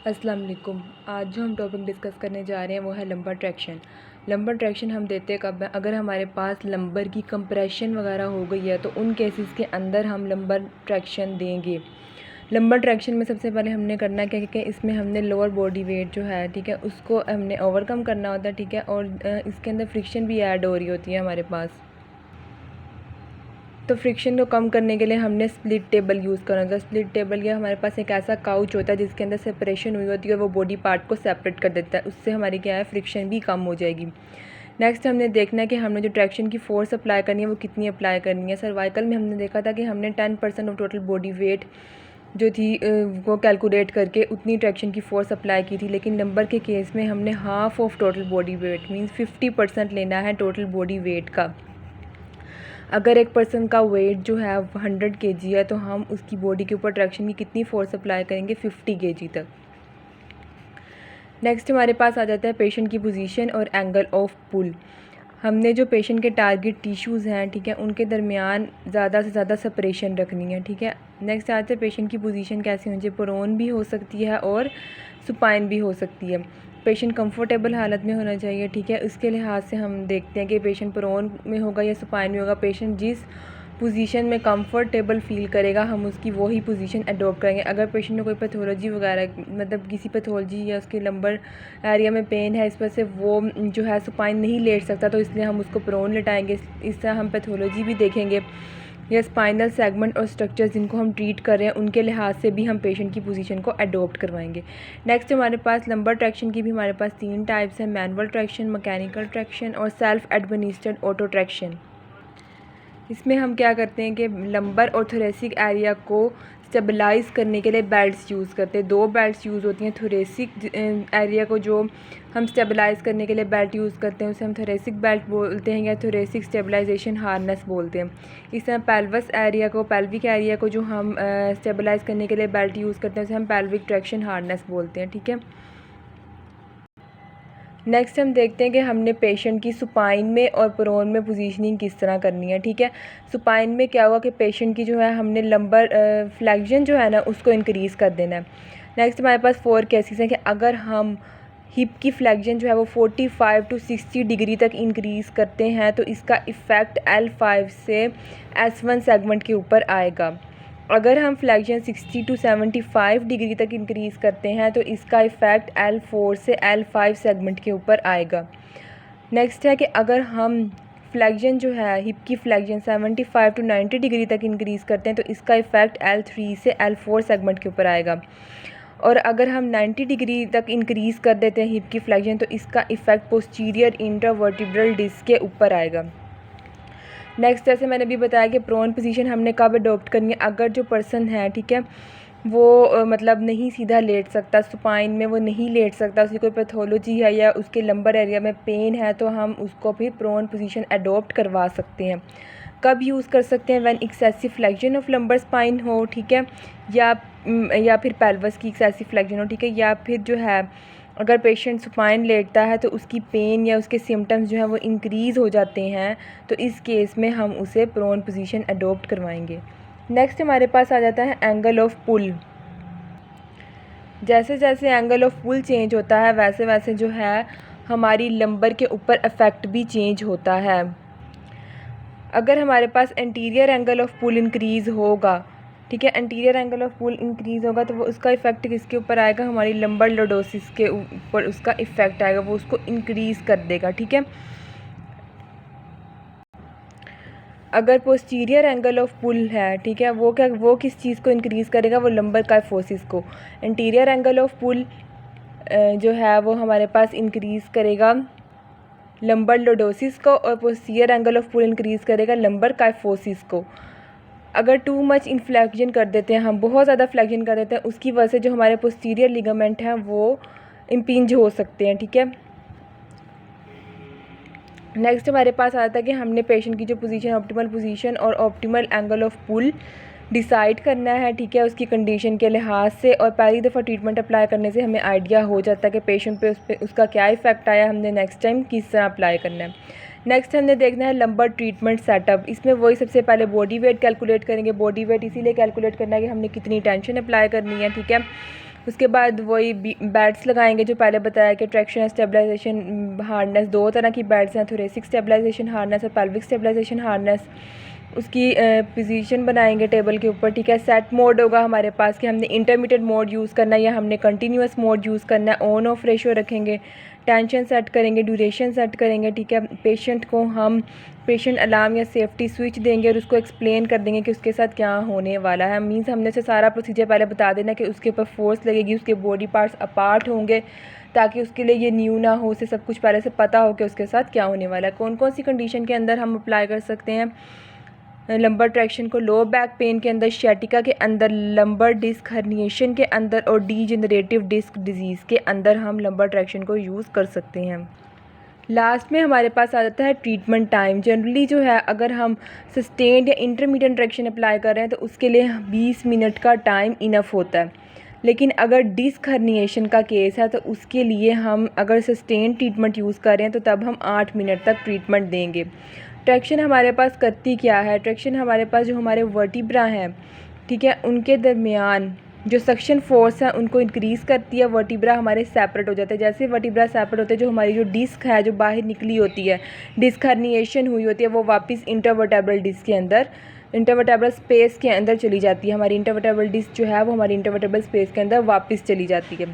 अस्सलाम वालेकुम। आज जो हम टॉपिक डिस्कस करने जा रहे हैं वो है लंबर ट्रैक्शन। लंबर ट्रैक्शन हम देते कब हैं? अगर हमारे पास लंबर की कंप्रेशन वगैरह हो गई है तो उन केसेस के अंदर हम लंबर ट्रैक्शन देंगे। लंबर ट्रैक्शन में सबसे पहले हमने करना क्या कि इसमें हमने लोअर बॉडी वेट जो है, ठीक है, उसको हमने ओवरकम करना होता है, ठीक है, और इसके अंदर फ्रिक्शन भी ऐड हो रही होती है हमारे पास। तो फ्रिक्शन को कम करने के लिए हमने स्प्लिट टेबल यूज़ करना होता है। स्प्लिट टेबल या हमारे पास एक ऐसा काउच होता है जिसके अंदर सेपरेशन हुई होती है और वो बॉडी पार्ट को सेपरेट कर देता है, उससे हमारी क्या है, फ्रिक्शन भी कम हो जाएगी। नेक्स्ट हमने देखना है कि हमने जो ट्रैक्शन की फोर्स अप्लाई करनी है वो कितनी अप्लाई करनी है। सर्वाइकल में हमने देखा था कि हमने 10% ऑफ टोटल बॉडी वेट जो थी वो कैलकुलेट करके उतनी ट्रैक्शन की फ़ोर्स अप्लाई की थी, लेकिन नंबर के केस में हमने half of total body weight means 50% लेना है टोटल बॉडी वेट का। अगर एक पर्सन का वेट जो है 100 kg है तो हम उसकी बॉडी के ऊपर ट्रैक्शन की कितनी फ़ोर्स अप्लाई करेंगे, 50 kg तक। नेक्स्ट हमारे पास आ जाता है पेशेंट की पोजीशन और एंगल ऑफ पुल। हमने जो पेशेंट के टारगेट टिश्यूज़ हैं, ठीक है, उनके दरमियान ज़्यादा से ज़्यादा सेपरेशन रखनी है, ठीक है। नेक्स्ट आता है पेशेंट की पोजीशन कैसी होनी चाहिए, प्रोन भी हो सकती है और सुपाइन भी हो सकती है। पेशेंट कंफर्टेबल हालत में होना चाहिए, ठीक है। उसके लिहाज से हम देखते हैं कि पेशेंट प्रोन में होगा या सुपाइन में होगा। पेशेंट जिस पोजीशन में कंफर्टेबल फील करेगा हम उसकी वही पोजीशन अडॉप्ट करेंगे। अगर पेशेंट में कोई पैथोलॉजी वगैरह मतलब किसी पैथोलॉजी या उसके लंबर एरिया में पेन है, इस वजह से वो जो है सुपाइन नहीं लेट सकता, तो इसलिए हम उसको प्रोन लेटाएंगे। इस तरह हम पैथोलॉजी भी देखेंगे या स्पाइनल सेगमेंट और स्ट्रक्चर जिनको हम ट्रीट कर रहे हैं उनके लिहाज से भी हम पेशेंट की पोजीशन को अडॉप्ट करवाएंगे। नेक्स्ट हमारे पास लंबर ट्रैक्शन की भी हमारे पास 3 टाइप्स हैं, मैनुअल ट्रैक्शन, मैकेनिकल ट्रैक्शन और सेल्फ एडमिनिस्ट्रेड ऑटो ट्रैक्शन। इसमें हम क्या करते हैं कि लंबर और थोरेसिक एरिया को स्टेबलाइज़ करने के लिए बेल्ट्स यूज़ करते हैं। 2 बेल्ट्स यूज़ होती हैं। थोरेसिक एरिया को जो हम स्टेबलाइज़ करने के लिए बेल्ट यूज़ करते हैं उसे हम थोरेसिक बेल्ट बोलते हैं या थोरेसिक स्टेबलाइजेशन हार्नेस बोलते हैं। इस तरह पेल्विक एरिया को जो हम स्टेबलाइज़ करने के लिए बेल्ट यूज़ करते हैं उसे हम पेल्विक ट्रैक्शन हार्नेस बोलते हैं, ठीक है। नेक्स्ट हम देखते हैं कि हमने पेशेंट की सुपाइन में और प्रोन में पोजीशनिंग किस तरह करनी है, ठीक है। सुपाइन में क्या हुआ कि पेशेंट की जो है हमने लंबर फ्लेक्शन जो है ना उसको इंक्रीज़ कर देना है। नेक्स्ट हमारे पास 4 केसेस हैं कि अगर हम हिप की फ्लेक्शन जो है वो 45 to 60 डिग्री तक इंक्रीज़ करते हैं तो इसका इफ़ेक्ट L5 से S1 सेगमेंट के ऊपर आएगा। अगर हम फ्लेक्शन 60 to 75 डिग्री तक इंक्रीज़ करते हैं तो इसका इफ़ेक्ट L4 से L5 सेगमेंट के ऊपर आएगा। नेक्स्ट है कि अगर हम फ्लेक्शन जो है हिप की फ्लेक्शन 75 to 90 डिग्री तक इंक्रीज़ करते हैं तो इसका इफ़ेक्ट L3 से L4 सेगमेंट के ऊपर आएगा। और अगर हम 90 डिग्री तक इंक्रीज़ कर देते हैं हिप की फ्लेक्शन तो इसका इफ़ेक्ट पोस्टीरियर इंट्रावर्टिब्रल डिस्क के ऊपर आएगा। नेक्स्ट जैसे मैंने भी बताया कि प्रोन पोजीशन हमने कब अडॉप्ट करनी है, अगर जो पर्सन है, ठीक है, वो मतलब नहीं सीधा लेट सकता, सुपाइन में वो नहीं लेट सकता, उसकी कोई पैथोलॉजी है या उसके लंबर एरिया में पेन है तो हम उसको भी प्रोन पोजीशन अडॉप्ट करवा सकते हैं। कब यूज़ कर सकते हैं? When excessive flexion of lumbar spine हो, ठीक है, या फिर पेल्विस की एक्सेसिव फ्लेक्शन हो, ठीक है, या फिर जो है अगर पेशेंट सुपाइन लेटता है तो उसकी पेन या उसके सिम्टम्स जो हैं वो इंक्रीज़ हो जाते हैं, तो इस केस में हम उसे प्रोन पोजीशन अडॉप्ट करवाएंगे। नेक्स्ट हमारे पास आ जाता है एंगल ऑफ पुल। जैसे जैसे एंगल ऑफ पुल चेंज होता है वैसे वैसे जो है हमारी लंबर के ऊपर इफ़ेक्ट भी चेंज होता है। अगर हमारे पास anterior angle of pull increase होगा, ठीक है, anterior angle of pull increase होगा तो वो उसका इफ़ेक्ट किसके ऊपर आएगा, हमारी लंबर लॉर्डोसिस के ऊपर उसका इफ़ेक्ट आएगा, वो उसको इंक्रीज़ कर देगा, ठीक है। अगर पोस्टीरियर एंगल ऑफ पुल है, ठीक है, वो किस चीज़ को इंक्रीज़ करेगा, वो लंबर काइफोसिस को। एंटीरियर एंगल ऑफ पुल जो है वो हमारे पास इंक्रीज़ करेगा लंबर लॉर्डोसिस को और posterior angle of pull increase करेगा लंबर काइफोसिस को। अगर टू मच इन्फ्लेक्शन कर देते हैं, हम बहुत ज़्यादा फ्लेक्शन कर देते हैं, उसकी वजह से जो हमारे पोस्टीरियर लिगामेंट हैं वो इम्पिंज हो सकते हैं, ठीक है। नेक्स्ट हमारे पास आता है कि हमने पेशेंट की जो पोजीशन, ऑप्टिमल पोजीशन और optimal angle of pull decide करना है, ठीक है, उसकी कंडीशन के लिहाज से, और पहली दफ़ा ट्रीटमेंट अप्लाई करने से हमें आइडिया हो जाता है कि पेशेंट पे उसका क्या इफ़ेक्ट आया, हमने नेक्स्ट टाइम किस तरह अप्लाई करना है। नेक्स्ट हमने देखना है लंबर ट्रीटमेंट सेटअप। इसमें वही सबसे पहले बॉडी वेट कैलकुलेट करेंगे। बॉडी वेट इसीलिए कैलकुलेट करना है कि हमने कितनी टेंशन अप्लाई करनी है, ठीक है। उसके बाद वही बेड्स लगाएंगे जो पहले बताया कि ट्रैक्शन स्टेबलाइजेशन हार्नेस, 2 तरह की बेड्स हैं, थोरेसिक स्टेबलाइजेशन हार्नेस और पेल्विक स्टेबलाइजेशन हार्नेस। उसकी पोजीशन बनाएंगे टेबल के ऊपर, ठीक है। सेट मोड होगा हमारे पास कि हमने इंटरमीडिएट मोड यूज़ करना है या हमने कंटिन्यूस मोड यूज़ करना है। ऑन ऑफ रेशो रखेंगे, टेंशन सेट करेंगे, ड्यूरेशन सेट करेंगे, ठीक है। पेशेंट को हम पेशेंट अलार्म या सेफ्टी स्विच देंगे और उसको एक्सप्लेन कर देंगे कि उसके साथ क्या होने वाला है। मीन्स हमने उसे सारा प्रोसीजर पहले बता देना कि उसके ऊपर फोर्स लगेगी, उसके बॉडी पार्ट्स अपार्ट होंगे, ताकि उसके लिए ये न्यू ना हो, उसे सब कुछ पहले से पता हो कि उसके साथ क्या होने वाला है। कौन कौन सी कंडीशन के अंदर हम अप्लाई कर सकते हैं लंबर ट्रैक्शन को? लो बैक पेन के अंदर, शैटिका के अंदर, लंबर डिस्क हर्निएशन के अंदर और डीजेनरेटिव डिस्क डिजीज़ के अंदर हम लंबर ट्रैक्शन को यूज़ कर सकते हैं। लास्ट में हमारे पास आ जाता है ट्रीटमेंट टाइम। जनरली जो है अगर हम सस्टेन्ड या इंटरमीडिएट ट्रैक्शन अप्लाई कर रहे हैं तो उसके लिए 20 मिनट का टाइम इनफ होता है। लेकिन अगर डिस्क हर्निएशन का केस है तो उसके लिए हम अगर सस्टेन्ड ट्रीटमेंट यूज़ कर रहे हैं तो तब हम 8 मिनट तक ट्रीटमेंट देंगे। ट्रैक्शन हमारे पास करती क्या है? ट्रैक्शन हमारे पास जो हमारे वर्टिब्रा हैं, ठीक है, उनके दरमियान जो सक्शन फोर्स है उनको इंक्रीज़ करती है। वर्टिब्रा हमारे सेपरेट हो जाते हैं। जैसे वर्टिब्रा सेपरेट होते हैं, जो हमारी जो डिस्क है जो बाहर निकली होती है, डिस्क हर्निएशन हुई होती है, वो वापस इंटरवर्टेब्रल डिस्क के अंदर, इंटरवर्टेब्रल स्पेस के अंदर चली जाती है। हमारी इंटरवर्टेब्रल डिस्क जो है वो हमारी इंटरवर्टेब्रल स्पेस के अंदर वापस चली जाती है।